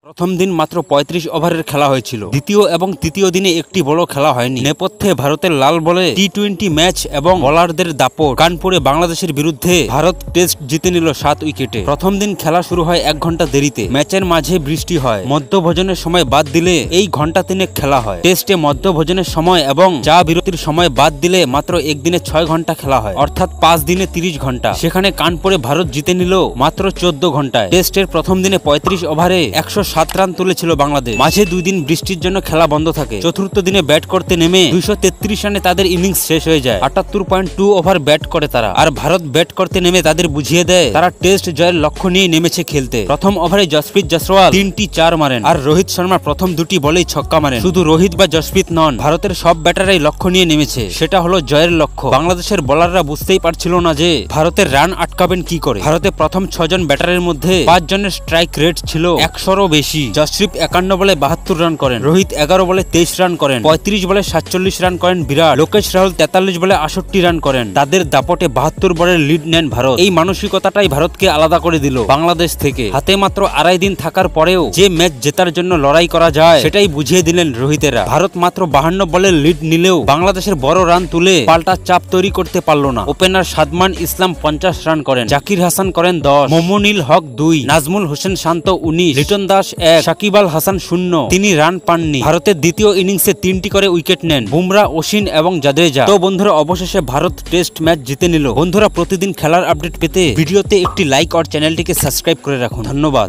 প্রথম দিন মাত্র ৩৫ ওভারের খেলা হয়েছিল। দ্বিতীয় এবং তৃতীয় দিনে একটি বড় খেলা হয়নি। নেপথ্যে ভারতের লাল বলে টি-20 ম্যাচ এবং বোলারদের দাপট। কানপুরে বাংলাদেশের বিরুদ্ধে ভারত টেস্ট জিতে নিল ৭ উইকেটে। প্রথম দিন খেলা শুরু হয় ১ ঘন্টা দেরিতে। ম্যাচের মাঝে বৃষ্টি হয়। মধ্যভোজনের সময় বাদ দিলে এই ঘন্টা তিনেক খেলা হয়। টেস্টে মধ্যভোজনের সময় এবং চা বিরতির সময় বাদ দিলে মাত্র একদিনে ৬ ঘন্টা খেলা হয়, অর্থাৎ ৫ দিনে ৩০ ঘন্টা। সেখানে কানপুরে ভারত জিতে নিল মাত্র ১৪ ঘন্টায়। টেস্টের প্রথম দিনে ৩৫ ওভারে ১০৭ রান তুলেছিল বাংলাদেশ। মাঝে ২ দিন বৃষ্টির জন্য খেলা বন্ধ থাকে। চতুর্থ দিনে ব্যাট করতে নেমে ২৩৩ রানে তাদের ইনিংস শেষ হয়ে যায়। ৭৮.২ ওভার ব্যাট করে তারা। আর ভারত ব্যাট করতে নেমে তাদের বুঝিয়ে দেয় তারা টেস্ট জয়ের লক্ষ্য নিয়ে নেমেছে খেলতে। প্রথম ওভারে জসপ্রীত জয়সওয়াল ৩টি ৪ মারেন আর রোহিত শর্মা প্রথম ২টি বলেই ছক্কা মারেন। শুধু রোহিত বা জসপ্রীত নন, ভারতের সব ব্যাটারাই লক্ষ্য নিয়ে নেমেছে। সেটা হলো জয়ের লক্ষ্য। বাংলাদেশের বোলাররা বুঝতেই পারছিল না যে ভারতের রান আটকাবেন কি করে। ভারতে প্রথম ৬ জন ব্যাটারের মধ্যে ৫ জনের স্ট্রাইক রেট ছিল ১০০রও বেশি। জসপ্রীত ৫১ বলে ৭২ রান করেন, রোহিত ১১ বলে ২৩ রান করেন, ৩৫ বলে ৪৭ রান করেন বিরাট, লোকেশ রাহুল ৪৩ বলে ৬৮ রান করেন। তাদের দাপটে ৭২ বলের লিড নেন ভারত। এই মানসিকতাটাই ভারতকে আলাদা করে দিল বাংলাদেশ থেকে। হাতে মাত্র আড়াই দিন থাকার পরেও যে ম্যাচ জেতার জন্য লড়াই করা যায় সেটাই বুঝিয়ে দিলেন রোহিতেরা। ভারত মাত্র ৫২ বলের লিড নিলেও বাংলাদেশের বড় রান তুলে পাল্টা চাপ তৈরি করতে পারল না। ওপেনার সাদমান ইসলাম ৫০ রান করেন, জাকির হাসান করেন ১০, মোমিনুল হক ২, নাজমুল হোসেন শান্ত ১৯, লিটন দাস ১, সাকিব আল হাসান ০। তিনি রান পাননি। ভারতের দ্বিতীয় ইনিংসে ৩টি করে উইকেট নেন বুমরা, অশ্বিন এবং জাদেজা। তো বন্ধুরা, অবশেষে ভারত টেস্ট ম্যাচ জিতে নিল। বন্ধুরা, প্রতিদিন খেলার আপডেট পেতে ভিডিওতে একটি লাইক আর চ্যানেলটিকে সাবস্ক্রাইব করে রাখুন। ধন্যবাদ।